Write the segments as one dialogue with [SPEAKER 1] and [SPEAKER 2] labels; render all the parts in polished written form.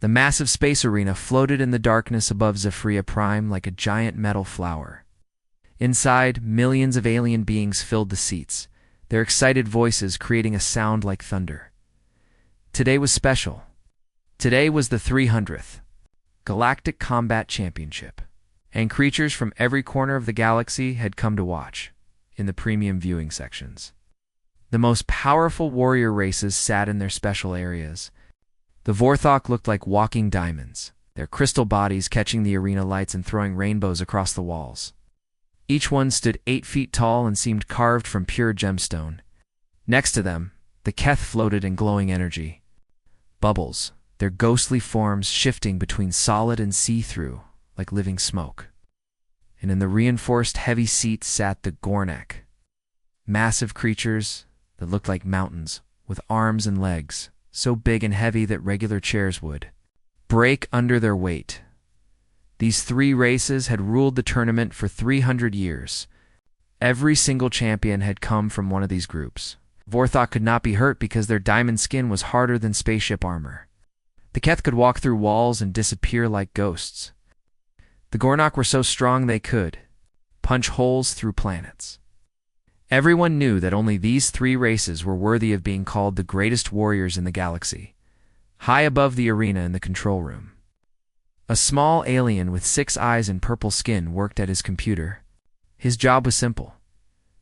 [SPEAKER 1] The massive space arena floated in the darkness above Zephyria Prime like a giant metal flower. Inside, millions of alien beings filled the seats, their excited voices creating a sound like thunder. Today was special. Today was the 300th Galactic Combat Championship, and creatures from every corner of the galaxy had come to watch, in the premium viewing sections. The most powerful warrior races sat in their special areas. The Vorthok looked like walking diamonds, their crystal bodies catching the arena lights and throwing rainbows across the walls. Each one stood 8 feet tall and seemed carved from pure gemstone. Next to them, the Keth floated in glowing energy. Bubbles, their ghostly forms shifting between solid and see-through, like living smoke. And in the reinforced heavy seats sat the Gornak, massive creatures that looked like mountains, with arms and legs, so big and heavy that regular chairs would break under their weight. These 3 races had ruled the tournament for 300 years. Every single champion had come from one of these groups. Vorthok could not be hurt because their diamond skin was harder than spaceship armor. The Keth could walk through walls and disappear like ghosts. The Gornak were so strong they could punch holes through planets. Everyone knew that only these 3 races were worthy of being called the greatest warriors in the galaxy, high above the arena in the control room. A small alien with 6 eyes and purple skin worked at his computer. His job was simple: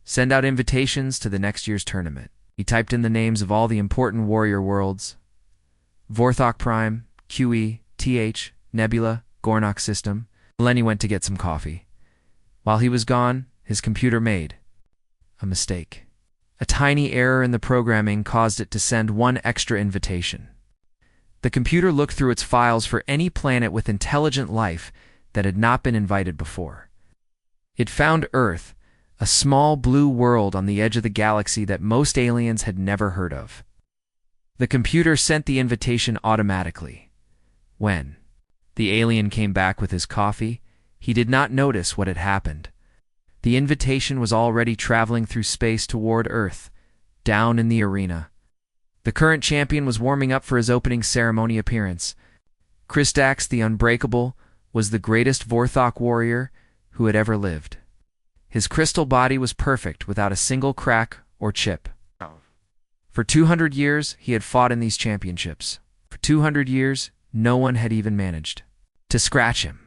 [SPEAKER 1] send out invitations to the next year's tournament. He typed in the names of all the important warrior worlds: Vorthok Prime, QE, TH, Nebula, Gornak System. Lenny went to get some coffee. While he was gone, his computer made a mistake. A tiny error in the programming caused it to send 1 extra invitation. The computer looked through its files for any planet with intelligent life that had not been invited before. It found Earth, a small blue world on the edge of the galaxy that most aliens had never heard of. The computer sent the invitation automatically. When the alien came back with his coffee, he did not notice what had happened. The invitation was already traveling through space toward Earth, down in the arena. The current champion was warming up for his opening ceremony appearance. Kristax the Unbreakable was the greatest Vorthok warrior who had ever lived. His crystal body was perfect without a single crack or chip. For 200 years, he had fought in these championships. For 200 years, no one had even managed to scratch him.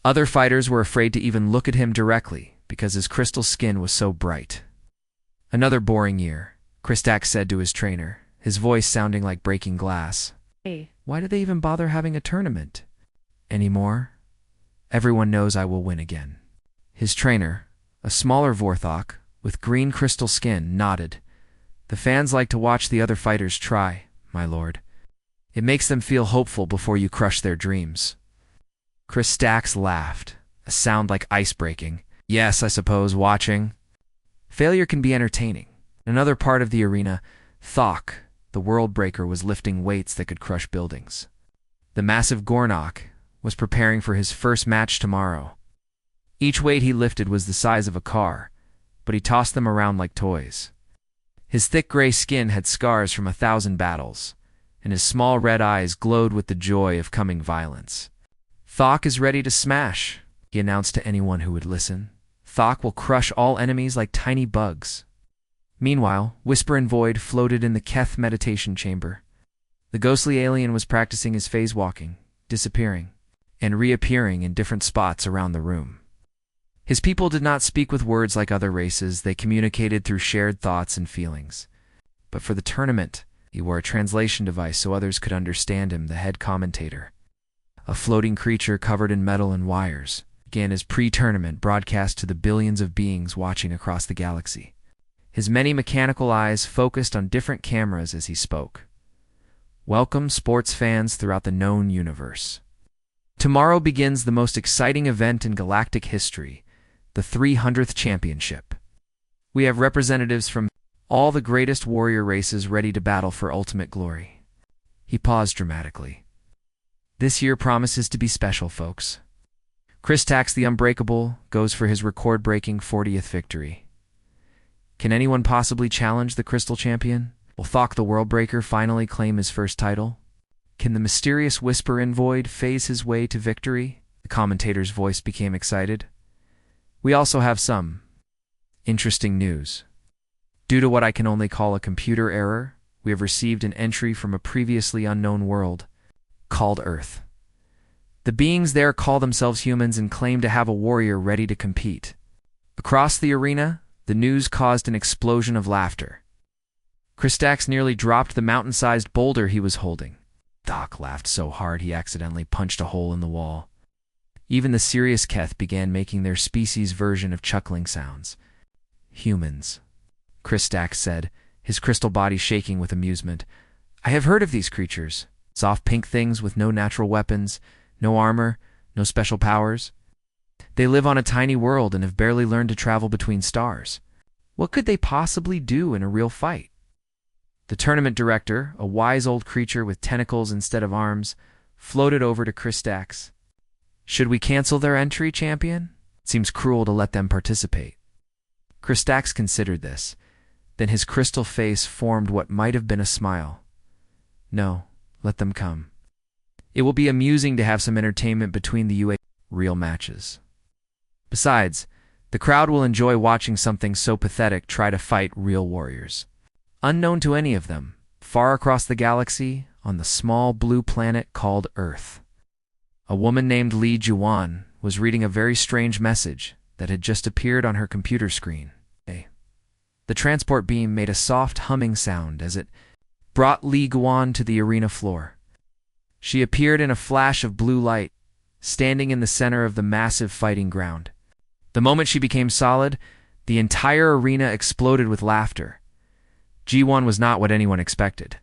[SPEAKER 1] Other fighters were afraid to even look at him directly because his crystal skin was so bright. Another boring year, Kristax said to his trainer, his voice sounding like breaking glass.
[SPEAKER 2] Hey.
[SPEAKER 1] Why do they even bother having a tournament anymore? Everyone knows I will win again. His trainer, a smaller Vorthok with green crystal skin, nodded. The fans like to watch the other fighters try, my lord. It makes them feel hopeful before you crush their dreams. Kristax laughed, a sound like ice breaking. Yes, I suppose, watching. Failure can be entertaining. In another part of the arena, Thok, the world breaker, was lifting weights that could crush buildings. The massive Gornak was preparing for his first match tomorrow. Each weight he lifted was the size of a car, but he tossed them around like toys. His thick gray skin had scars from 1,000 battles, and his small red eyes glowed with the joy of coming violence. Thok is ready to smash, he announced to anyone who would listen. Thok will crush all enemies like tiny bugs. Meanwhile, Whisper and Void floated in the Keth meditation chamber. The ghostly alien was practicing his phase walking, disappearing, and reappearing in different spots around the room. His people did not speak with words like other races, they communicated through shared thoughts and feelings. But for the tournament, he wore a translation device so others could understand him, the head commentator. A floating creature covered in metal and wires began his pre-tournament broadcast to the billions of beings watching across the galaxy. His many mechanical eyes focused on different cameras as he spoke. Welcome, sports fans throughout the known universe. Tomorrow begins the most exciting event in galactic history, the 300th championship. We have representatives from all the greatest warrior races ready to battle for ultimate glory. He paused dramatically. This year promises to be special, folks. Kristax the Unbreakable goes for his record-breaking 40th victory. Can anyone possibly challenge the Crystal Champion? Will Thok the Worldbreaker finally claim his first title? Can the mysterious whisper in void phase his way to victory? The commentator's voice became excited. We also have some interesting news. Due to what I can only call a computer error, we have received an entry from a previously unknown world called Earth. The beings there call themselves humans and claim to have a warrior ready to compete. Across the arena, the news caused an explosion of laughter. Kristax nearly dropped the mountain-sized boulder he was holding. Doc laughed so hard he accidentally punched a hole in the wall. Even the serious Keth began making their species' version of chuckling sounds. Humans, Kristax said, his crystal body shaking with amusement. I have heard of these creatures. Soft pink things with no natural weapons, no armor, no special powers. They live on a tiny world and have barely learned to travel between stars. What could they possibly do in a real fight? The tournament director, a wise old creature with tentacles instead of arms, floated over to Kristax. Should we cancel their entry, champion? It seems cruel to let them participate. Kristax considered this. Then his crystal face formed what might have been a smile. No, let them come. It will be amusing to have some entertainment between the real matches. Besides, the crowd will enjoy watching something so pathetic try to fight real warriors. Unknown to any of them, far across the galaxy, on the small blue planet called Earth, a woman named Li Juan was reading a very strange message that had just appeared on her computer screen. The transport beam made a soft humming sound as it brought Li Guan to the arena floor. She appeared in a flash of blue light, standing in the center of the massive fighting ground. The moment she became solid, the entire arena exploded with laughter. G1 was not what anyone expected.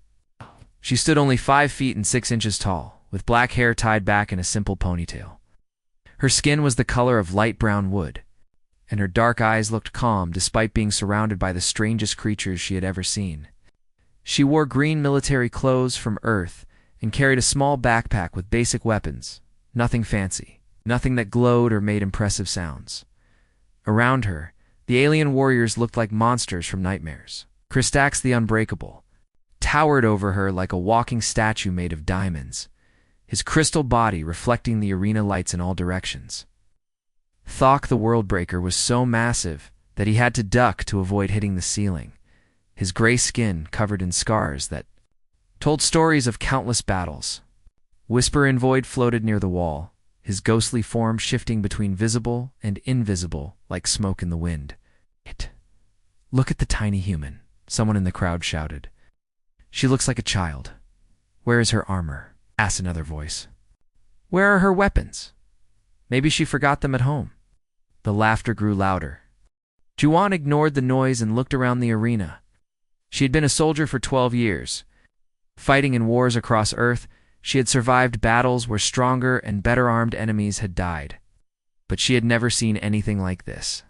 [SPEAKER 1] She stood only 5 feet and 6 inches tall, with black hair tied back in a simple ponytail. Her skin was the color of light brown wood, and her dark eyes looked calm despite being surrounded by the strangest creatures she had ever seen. She wore green military clothes from Earth and carried a small backpack with basic weapons, nothing fancy, nothing that glowed or made impressive sounds. Around her, the alien warriors looked like monsters from nightmares. Kristax the Unbreakable towered over her like a walking statue made of diamonds, his crystal body reflecting the arena lights in all directions. Thok the Worldbreaker was so massive that he had to duck to avoid hitting the ceiling, his gray skin covered in scars that told stories of countless battles. Whisper in Void floated near the wall, his ghostly form shifting between visible and invisible like smoke in the wind. Look at the tiny human, someone in the crowd shouted. She looks like a child. Where is her armor? Asked another voice. Where are her weapons? Maybe she forgot them at home. The laughter grew louder. Juan ignored the noise and looked around the arena. She had been a soldier for 12 years. Fighting in wars across Earth, she had survived battles where stronger and better armed enemies had died. But she had never seen anything like this.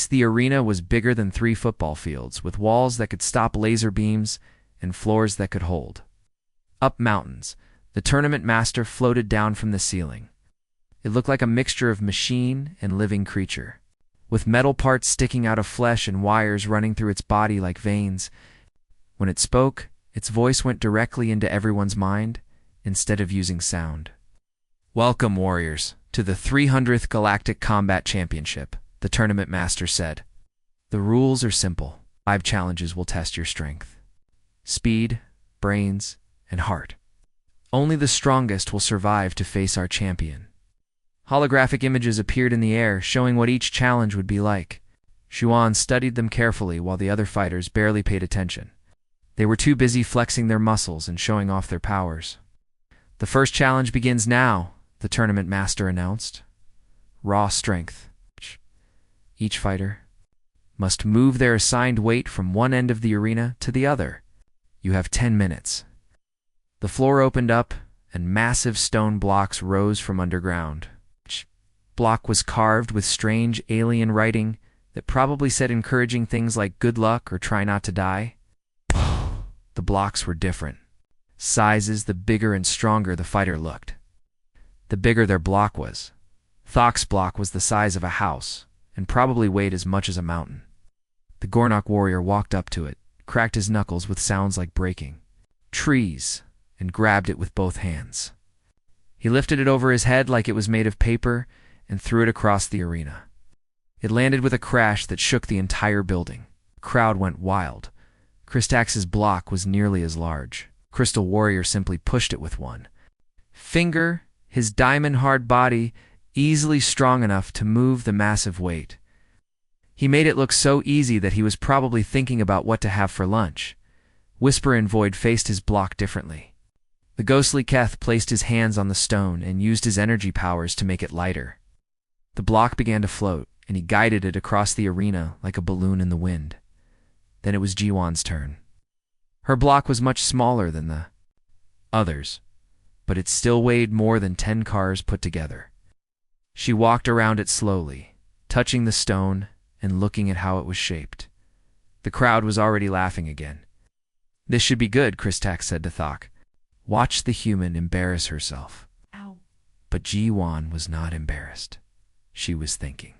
[SPEAKER 1] The arena was bigger than 3 football fields, with walls that could stop laser beams and floors that could hold. Up mountains, the tournament master floated down from the ceiling. It looked like a mixture of machine and living creature, with metal parts sticking out of flesh and wires running through its body like veins. When it spoke, its voice went directly into everyone's mind instead of using sound. Welcome, warriors, to the 300th Galactic Combat Championship, the tournament master said. The rules are simple. 5 challenges will test your strength. Speed, brains, and heart. Only the strongest will survive to face our champion. Holographic images appeared in the air, showing what each challenge would be like. Xuan studied them carefully while the other fighters barely paid attention. They were too busy flexing their muscles and showing off their powers. The first challenge begins now, the tournament master announced. Raw strength. Each fighter must move their assigned weight from one end of the arena to the other. You have 10 minutes. The floor opened up, and massive stone blocks rose from underground. Each block was carved with strange alien writing that probably said encouraging things like good luck or try not to die. The blocks were different. Sizes, the bigger and stronger the fighter looked, the bigger their block was. Thok's block was the size of a house, and probably weighed as much as a mountain. The Gornok warrior walked up to it, cracked his knuckles with sounds like breaking. Trees, and grabbed it with both hands. He lifted it over his head like it was made of paper and threw it across the arena. It landed with a crash that shook the entire building. The crowd went wild. Kristax's block was nearly as large. Crystal Warrior simply pushed it with one finger, his diamond-hard body easily strong enough to move the massive weight. He made it look so easy that he was probably thinking about what to have for lunch. Whisper and Void faced his block differently. The ghostly Keth placed his hands on the stone and used his energy powers to make it lighter. The block began to float, and he guided it across the arena like a balloon in the wind. Then it was Jiwan's turn. Her block was much smaller than the others, but it still weighed more than 10 cars put together. She walked around it slowly, touching the stone and looking at how it was shaped. The crowd was already laughing again. "This should be good," Kristax said to Thok. "Watch the human embarrass herself."
[SPEAKER 2] Ow.
[SPEAKER 1] But Jiwan was not embarrassed. She was thinking.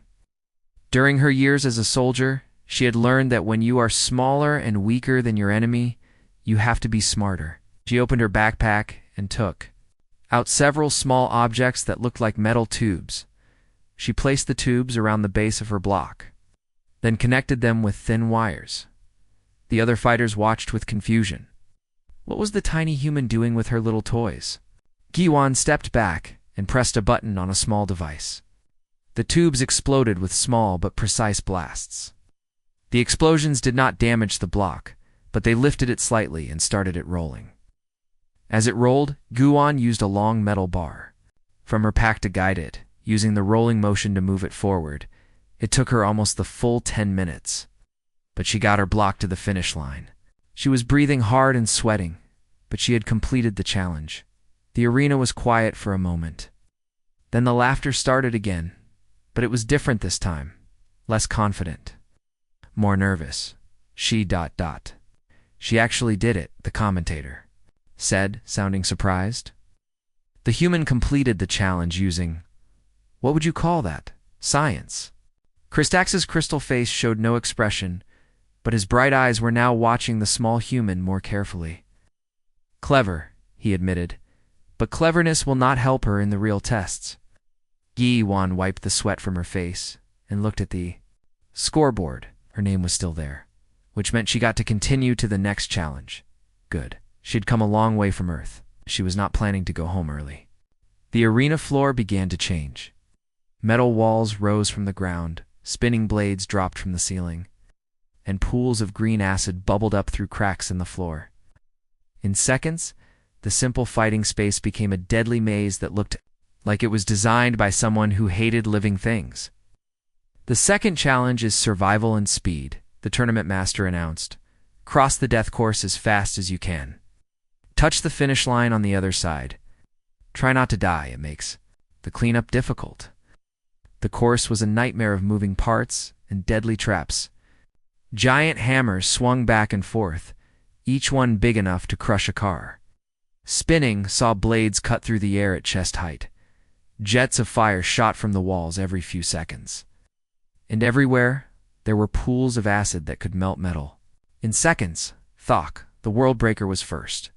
[SPEAKER 1] During her years as a soldier, she had learned that when you are smaller and weaker than your enemy, you have to be smarter. She opened her backpack and took out several small objects that looked like metal tubes. She placed the tubes around the base of her block, then connected them with thin wires. The other fighters watched with confusion. What was the tiny human doing with her little toys? Jiwan stepped back and pressed a button on a small device. The tubes exploded with small but precise blasts. The explosions did not damage the block, but they lifted it slightly and started it rolling. As it rolled, Guan used a long metal bar from her pack to guide it, using the rolling motion to move it forward. It took her almost the full 10 minutes, but she got her block to the finish line. She was breathing hard and sweating, but she had completed the challenge. The arena was quiet for a moment. Then the laughter started again, but it was different this time, less confident, more nervous. She actually did it, the commentator said, sounding surprised. The human completed the challenge using, what would you call that? Science. Kristax's crystal face showed no expression, but his bright eyes were now watching the small human more carefully. Clever, he admitted, but cleverness will not help her in the real tests. Jiwan wiped the sweat from her face and looked at the scoreboard. Her name was still there, which meant she got to continue to the next challenge. Good. She'd come a long way from Earth. She was not planning to go home early. The arena floor began to change. Metal walls rose from the ground, spinning blades dropped from the ceiling, and pools of green acid bubbled up through cracks in the floor. In seconds, the simple fighting space became a deadly maze that looked like it was designed by someone who hated living things. The second challenge is survival and speed, the tournament master announced. Cross the death course as fast as you can. Touch the finish line on the other side. Try not to die, it makes the cleanup difficult. The course was a nightmare of moving parts and deadly traps. Giant hammers swung back and forth, each one big enough to crush a car. Spinning saw blades cut through the air at chest height. Jets of fire shot from the walls every few seconds. And everywhere, there were pools of acid that could melt metal. In seconds, Thok, the World Breaker, was first.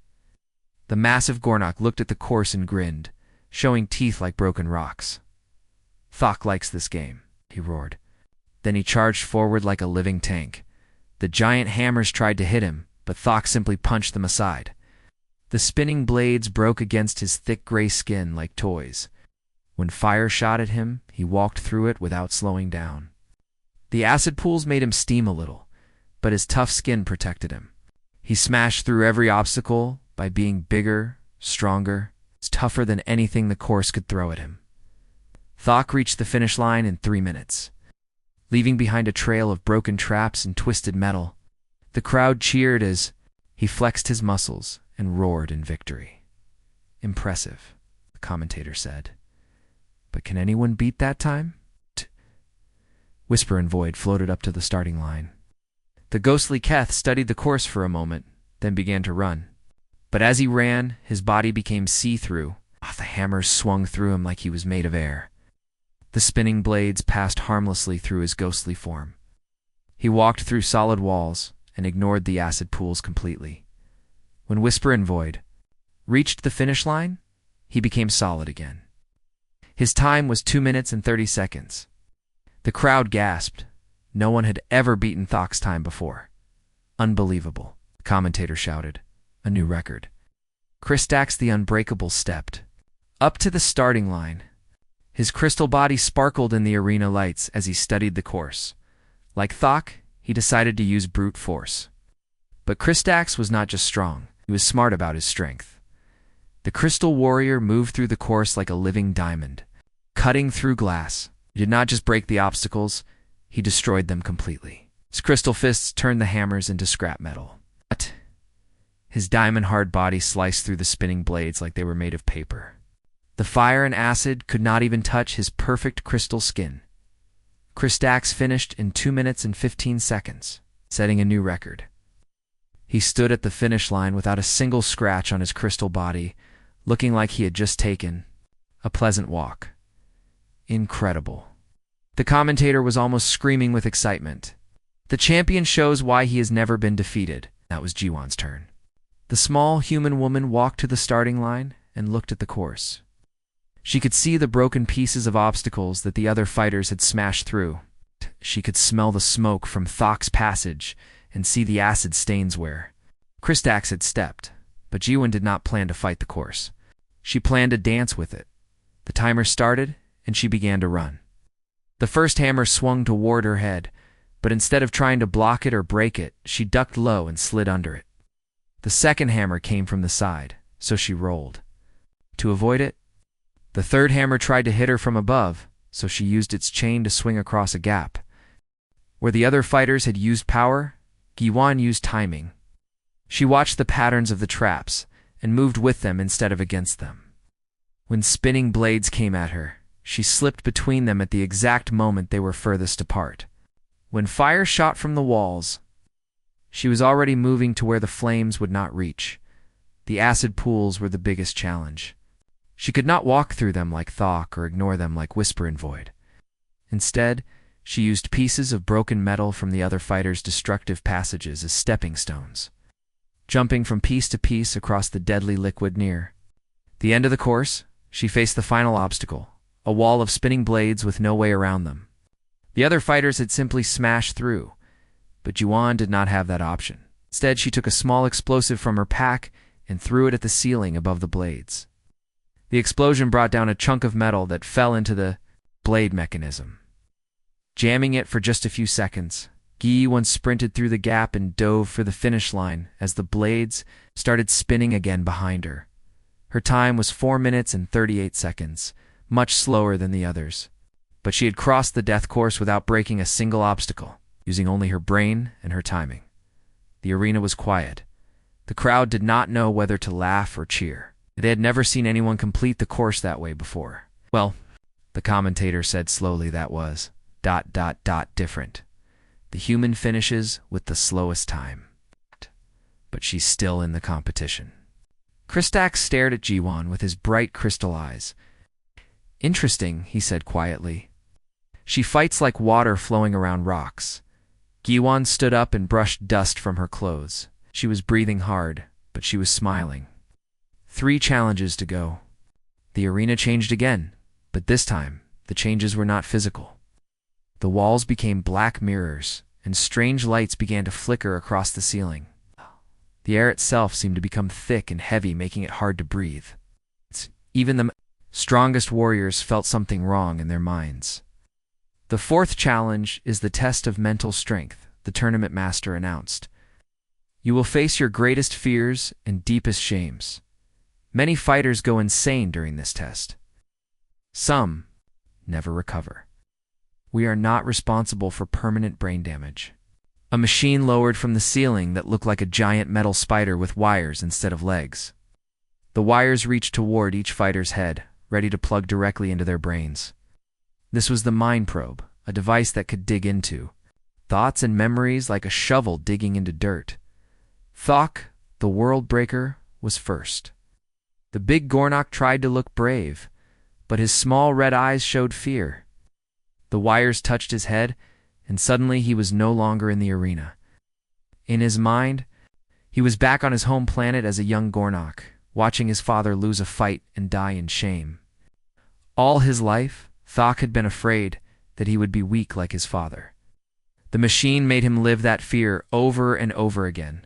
[SPEAKER 1] The massive Gornok looked at the course and grinned, showing teeth like broken rocks. Thok likes this game, he roared. Then he charged forward like a living tank. The giant hammers tried to hit him, but Thok simply punched them aside. The spinning blades broke against his thick gray skin like toys. When fire shot at him, he walked through it without slowing down. The acid pools made him steam a little, but his tough skin protected him. He smashed through every obstacle by being bigger, stronger, tougher than anything the course could throw at him. Thok reached the finish line in 3 minutes, leaving behind a trail of broken traps and twisted metal. The crowd cheered as he flexed his muscles and roared in victory. Impressive, the commentator said. But can anyone beat that time? Whisper and Void floated up to the starting line. The ghostly Keth studied the course for a moment, then began to run. But as he ran, his body became see-through. The hammers swung through him like he was made of air. The spinning blades passed harmlessly through his ghostly form. He walked through solid walls and ignored the acid pools completely. When Whisper and Void reached the finish line, he became solid again. His time was 2 minutes and 30 seconds. The crowd gasped. No one had ever beaten Thok's time before. Unbelievable, the commentator shouted. A new record. Kristax the Unbreakable stepped up to the starting line. His crystal body sparkled in the arena lights as he studied the course. Like Thok, he decided to use brute force. But Kristax was not just strong, he was smart about his strength. The crystal warrior moved through the course like a living diamond, cutting through glass. He did not just break the obstacles, he destroyed them completely. His crystal fists turned the hammers into scrap metal. But his diamond-hard body sliced through the spinning blades like they were made of paper. The fire and acid could not even touch his perfect crystal skin. Kristax finished in 2 minutes and 15 seconds, setting a new record. He stood at the finish line without a single scratch on his crystal body, looking like he had just taken a pleasant walk. Incredible. The commentator was almost screaming with excitement. The champion shows why he has never been defeated. That was Jiwon's turn. The small human woman walked to the starting line and looked at the course. She could see the broken pieces of obstacles that the other fighters had smashed through. She could smell the smoke from Thok's passage and see the acid stains where Kristax had stepped, but Jiwon did not plan to fight the course. She planned to dance with it. The timer started, and she began to run. The first hammer swung toward her head, but instead of trying to block it or break it, she ducked low and slid under it. The second hammer came from the side, so she rolled. To avoid it, the third hammer tried to hit her from above, so she used its chain to swing across a gap. Where the other fighters had used power, Jiwon used timing. She watched the patterns of the traps and moved with them instead of against them. When spinning blades came at her, she slipped between them at the exact moment they were furthest apart. When fire shot from the walls, she was already moving to where the flames would not reach. The acid pools were the biggest challenge. She could not walk through them like Thok or ignore them like Whisper and Void. Instead, she used pieces of broken metal from the other fighters' destructive passages as stepping stones, jumping from piece to piece across the deadly liquid near. The end of the course, she faced the final obstacle, a wall of spinning blades with no way around them. The other fighters had simply smashed through, but Jiwon did not have that option. Instead, she took a small explosive from her pack and threw it at the ceiling above the blades. The explosion brought down a chunk of metal that fell into the blade mechanism. Jamming it for just a few seconds, Jiwon sprinted through the gap and dove for the finish line as the blades started spinning again behind her. Her time was 4 minutes and 38 seconds, much slower than the others. But she had crossed the death course without breaking a single obstacle, using only her brain and her timing. The arena was quiet. The crowd did not know whether to laugh or cheer. They had never seen anyone complete the course that way before. Well, the commentator said slowly, that was ... different. The human finishes with the slowest time. But she's still in the competition. Kristax stared at Jiwon with his bright crystal eyes. Interesting, he said quietly. She fights like water flowing around rocks. Jiwon stood up and brushed dust from her clothes. She was breathing hard, but she was smiling. 3 challenges to go. The arena changed again, but this time, the changes were not physical. The walls became black mirrors, and strange lights began to flicker across the ceiling. The air itself seemed to become thick and heavy, making it hard to breathe. Even the strongest warriors felt something wrong in their minds. The 4th challenge is the test of mental strength, the tournament master announced. You will face your greatest fears and deepest shames. Many fighters go insane during this test. Some never recover. We are not responsible for permanent brain damage. A machine lowered from the ceiling that looked like a giant metal spider with wires instead of legs. The wires reached toward each fighter's head, ready to plug directly into their brains. This was the mind probe, a device that could dig into thoughts and memories like a shovel digging into dirt. Thok, the world breaker, was first. The big Gornok tried to look brave, but his small red eyes showed fear. The wires touched his head, and suddenly he was no longer in the arena. In his mind, he was back on his home planet as a young Gornok, watching his father lose a fight and die in shame. All his life, Thok had been afraid that he would be weak like his father. The machine made him live that fear over and over again.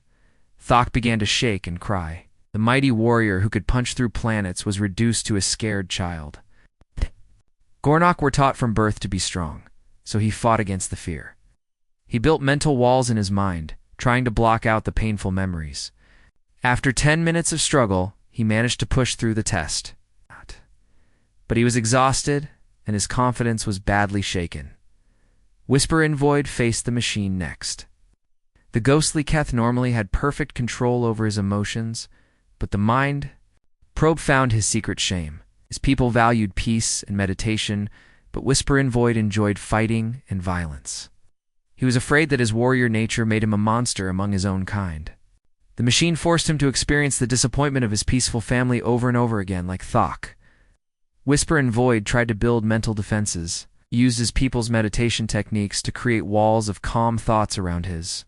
[SPEAKER 1] Thok began to shake and cry. The mighty warrior who could punch through planets was reduced to a scared child. Gornok were taught from birth to be strong, so he fought against the fear. He built mental walls in his mind, trying to block out the painful memories. After 10 minutes of struggle, he managed to push through the test. But he was exhausted, and his confidence was badly shaken. Whisper in Void faced the machine next. The ghostly Keth normally had perfect control over his emotions, but the mind probe found his secret shame. His people valued peace and meditation, but Whisper in Void enjoyed fighting and violence. He was afraid that his warrior nature made him a monster among his own kind. The machine forced him to experience the disappointment of his peaceful family over and over again, like Thok. Whisper in Void tried to build mental defenses, used his people's meditation techniques to create walls of calm thoughts around his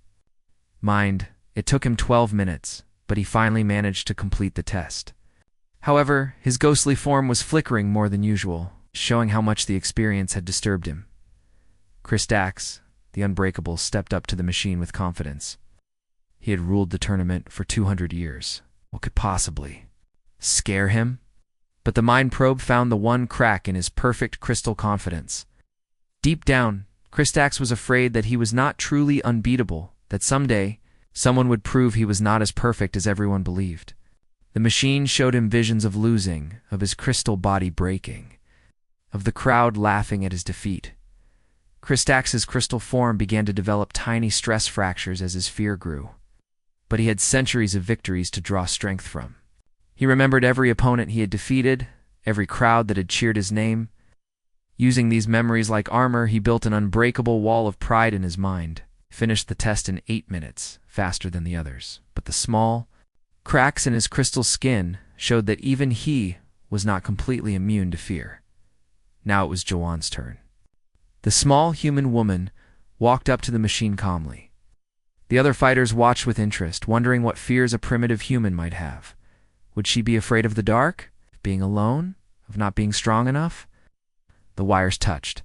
[SPEAKER 1] mind. It took him 12 minutes, but he finally managed to complete the test. However, his ghostly form was flickering more than usual, showing how much the experience had disturbed him. Kristax, the Unbreakable, stepped up to the machine with confidence. He had ruled the tournament for 200 years. What could possibly scare him? But the mind probe found the one crack in his perfect crystal confidence. Deep down, Kristax was afraid that he was not truly unbeatable, that someday someone would prove he was not as perfect as everyone believed. The machine showed him visions of losing, of his crystal body breaking, of the crowd laughing at his defeat. Kristax's crystal form began to develop tiny stress fractures as his fear grew. But he had centuries of victories to draw strength from. He remembered every opponent he had defeated, every crowd that had cheered his name. Using these memories like armor, he built an unbreakable wall of pride in his mind. Finished the test in 8 minutes, faster than the others. But the small cracks in his crystal skin showed that even he was not completely immune to fear. Now it was Jawan's turn. The small human woman walked up to the machine calmly. The other fighters watched with interest, wondering what fears a primitive human might have. Would she be afraid of the dark? Of being alone? Of not being strong enough? The wires touched.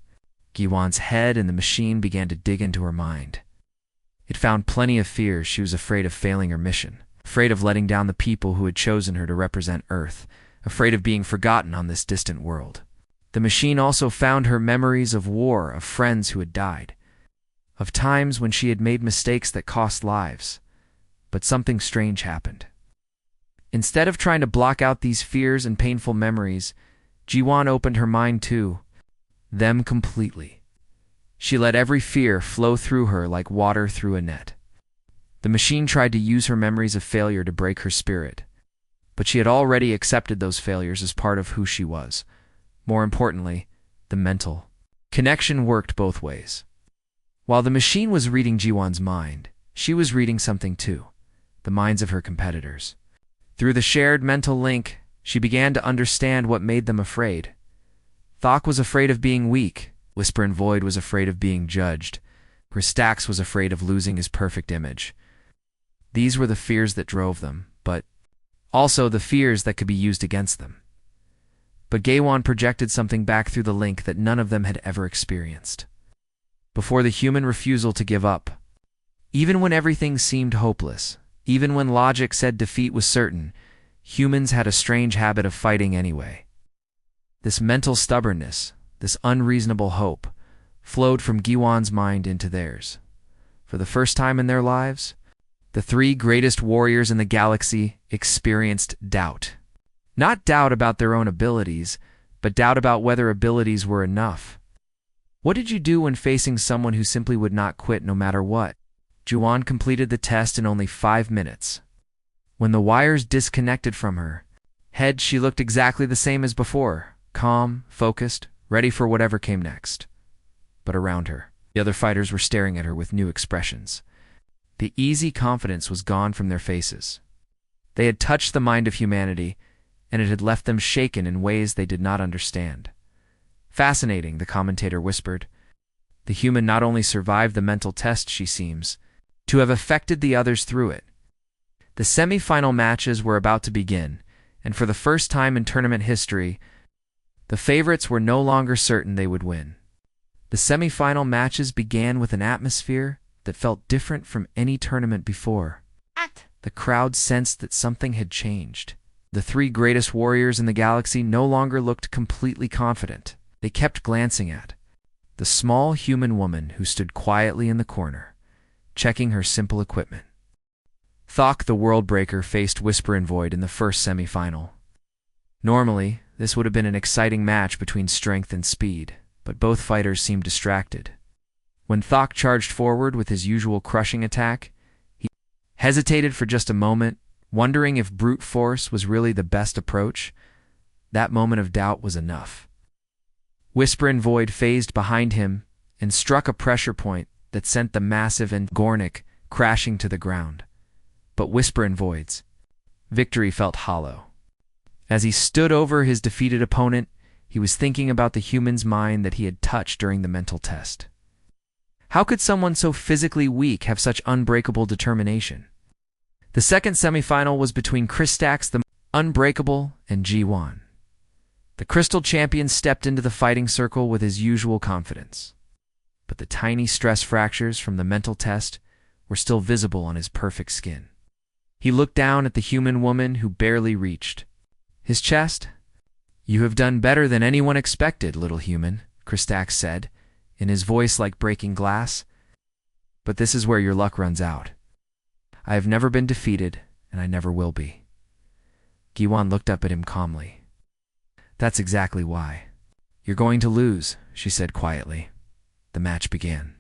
[SPEAKER 1] Giwan's head and the machine began to dig into her mind. It found plenty of fears. She was afraid of failing her mission, afraid of letting down the people who had chosen her to represent Earth, afraid of being forgotten on this distant world. The machine also found her memories of war, of friends who had died, of times when she had made mistakes that cost lives. But something strange happened. Instead of trying to block out these fears and painful memories, Jiwan opened her mind to them completely. She let every fear flow through her like water through a net. The machine tried to use her memories of failure to break her spirit, but she had already accepted those failures as part of who she was. More importantly, the mental connection worked both ways. While the machine was reading Jiwan's mind, she was reading something too, the minds of her competitors. Through the shared mental link, she began to understand what made them afraid. Thok was afraid of being weak. Whisper in Void was afraid of being judged. Kristax was afraid of losing his perfect image. These were the fears that drove them, but also the fears that could be used against them. But Gaiwan projected something back through the link that none of them had ever experienced. Before the human refusal to give up, even when everything seemed hopeless, even when logic said defeat was certain, humans had a strange habit of fighting anyway. This mental stubbornness, this unreasonable hope, flowed from Giwan's mind into theirs. For the first time in their lives, the 3 greatest warriors in the galaxy experienced doubt. Not doubt about their own abilities, but doubt about whether abilities were enough. What did you do when facing someone who simply would not quit no matter what? Jiwan completed the test in only 5 minutes. When the wires disconnected from her head, she looked exactly the same as before, calm, focused, ready for whatever came next. But around her, the other fighters were staring at her with new expressions. The easy confidence was gone from their faces. They had touched the mind of humanity, and it had left them shaken in ways they did not understand. Fascinating, the commentator whispered. The human not only survived the mental test, she seems to have affected the others through it. The semi-final matches were about to begin, and for the first time in tournament history, the favorites were no longer certain they would win. The semi-final matches began with an atmosphere that felt different from any tournament before. The crowd sensed that something had changed. The three greatest warriors in the galaxy no longer looked completely confident. They kept glancing at the small human woman who stood quietly in the corner, checking her simple equipment. Thok the Worldbreaker faced Whisper and Void in the first semi-final. Normally, this would have been an exciting match between strength and speed, but both fighters seemed distracted. When Thok charged forward with his usual crushing attack, he hesitated for just a moment, wondering if brute force was really the best approach. That moment of doubt was enough. Whisper and Void phased behind him and struck a pressure point that sent the massive and Gornik crashing to the ground. But Whisper and Void's victory felt hollow. As he stood over his defeated opponent, he was thinking about the human's mind that he had touched during the mental test. How could someone so physically weak have such unbreakable determination? The second semifinal was between Kristax the Unbreakable and G1. The Crystal Champion stepped into the fighting circle with his usual confidence. But the tiny stress fractures from the mental test were still visible on his perfect skin. He looked down at the human woman who barely reached his chest. "You have done better than anyone expected, little human," Kristax said, in his voice like breaking glass. "But this is where your luck runs out. I have never been defeated, and I never will be." Giwan looked up at him calmly. "That's exactly why. You're going to lose," she said quietly. The match began.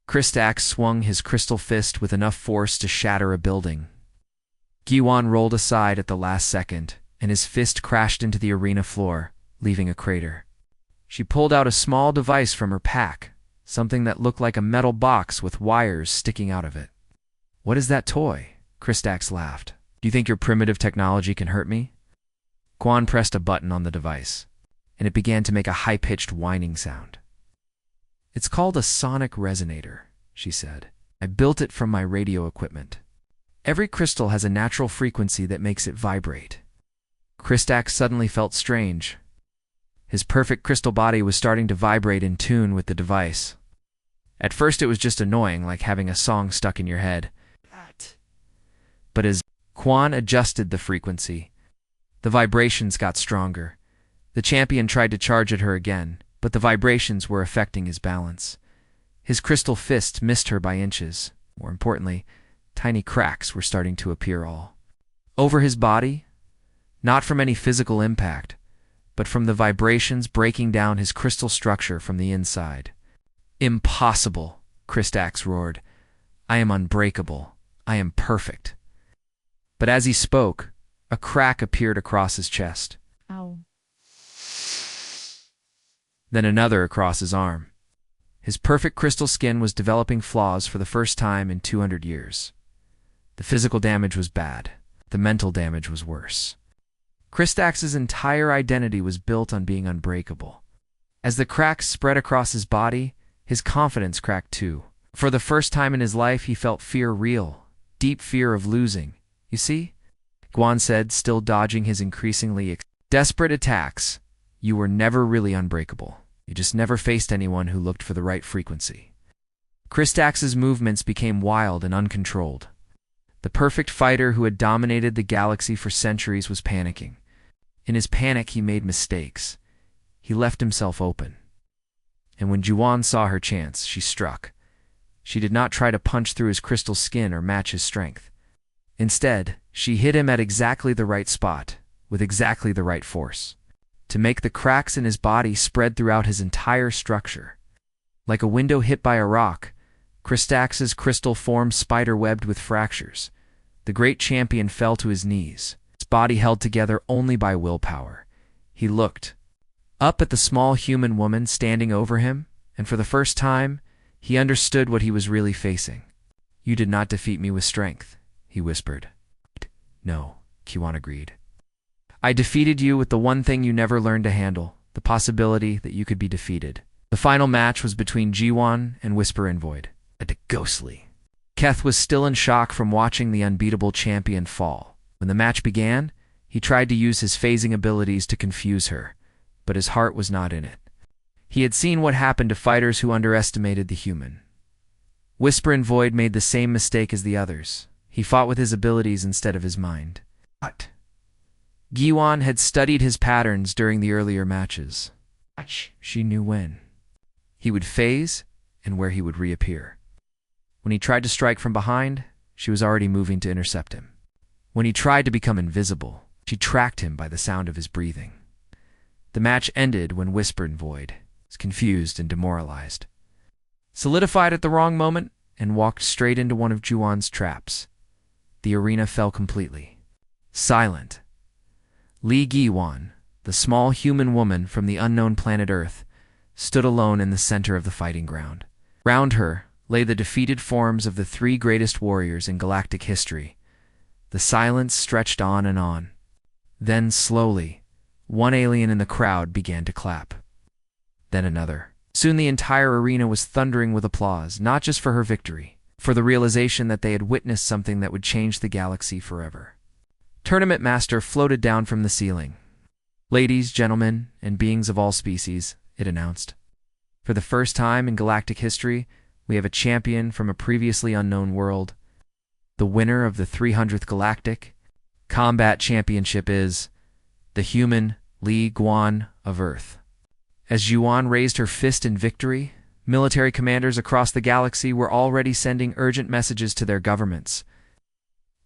[SPEAKER 1] Kristax swung his crystal fist with enough force to shatter a building. Giwan rolled aside at the last second, and his fist crashed into the arena floor, leaving a crater. She pulled out a small device from her pack, something that looked like a metal box with wires sticking out of it. "What is that toy?" Kristax laughed. "Do you think your primitive technology can hurt me?" Guan pressed a button on the device, and it began to make a high-pitched whining sound. "It's called a sonic resonator," she said. "I built it from my radio equipment. Every crystal has a natural frequency that makes it vibrate." Kristax suddenly felt strange. His perfect crystal body was starting to vibrate in tune with the device. At first it was just annoying, like having a song stuck in your head. But as Quan adjusted the frequency, the vibrations got stronger. The champion tried to charge at her again, but the vibrations were affecting his balance. His crystal fist missed her by inches. More importantly, tiny cracks were starting to appear all over his body, not from any physical impact, but from the vibrations breaking down his crystal structure from the inside. "Impossible," Kristax roared. "I am unbreakable. I am perfect." But as he spoke, a crack appeared across his chest.
[SPEAKER 2] Ow.
[SPEAKER 1] Then another across his arm. His perfect crystal skin was developing flaws for the first time in 200 years. The physical damage was bad. The mental damage was worse. Kristax's entire identity was built on being unbreakable. As the cracks spread across his body, his confidence cracked too. For the first time in his life, he felt fear real, deep fear of losing. "You see," Guan said, still dodging his increasingly desperate attacks, "you were never really unbreakable. You just never faced anyone who looked for the right frequency." Kristax's movements became wild and uncontrolled. The perfect fighter who had dominated the galaxy for centuries was panicking. In his panic, he made mistakes. He left himself open. And when Juwan saw her chance, she struck. She did not try to punch through his crystal skin or match his strength. Instead, she hit him at exactly the right spot, with exactly the right force, to make the cracks in his body spread throughout his entire structure. Like a window hit by a rock, Kristax's crystal form spider-webbed with fractures. The great champion fell to his knees, his body held together only by willpower. He looked up at the small human woman standing over him, and for the first time, he understood what he was really facing. "You did not defeat me with strength," he whispered. "No," Kiwan agreed. "I defeated you with the one thing you never learned to handle, the possibility that you could be defeated." The final match was between G1 and Whisper and Void. A ghostly. Keth was still in shock from watching the unbeatable champion fall. When the match began, He tried to use his phasing abilities to confuse her, but his heart was not in it. He had seen what happened to fighters who underestimated the human. Whisper and Void made the same mistake as the others. He fought with his abilities instead of his mind. But Giwan had studied his patterns during the earlier matches. She knew when he would phase and where he would reappear. When he tried to strike from behind, she was already moving to intercept him. When he tried to become invisible, she tracked him by the sound of his breathing. The match ended when Whisper and Void was confused and demoralized, solidified at the wrong moment, and walked straight into one of Juwan's traps. The arena fell completely. Silent. Li Giwan, the small human woman from the unknown planet Earth, stood alone in the center of the fighting ground. Round her lay the defeated forms of the three greatest warriors in galactic history. The silence stretched on and on. Then, slowly, one alien in the crowd began to clap. Then another. Soon the entire arena was thundering with applause, not just for her victory, for the realization that they had witnessed something that would change the galaxy forever. Tournament Master floated down from the ceiling. "Ladies, gentlemen, and beings of all species," it announced. "For the first time in galactic history, we have a champion from a previously unknown world. The winner of the 300th Galactic Combat Championship is the human Li Guan of Earth." As Yuan raised her fist in victory, military commanders across the galaxy were already sending urgent messages to their governments.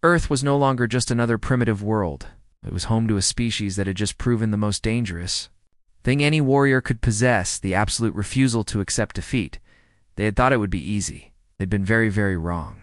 [SPEAKER 1] Earth was no longer just another primitive world. It was home to a species that had just proven the most dangerous thing any warrior could possess: the absolute refusal to accept defeat. They had thought it would be easy. They'd been very, very wrong.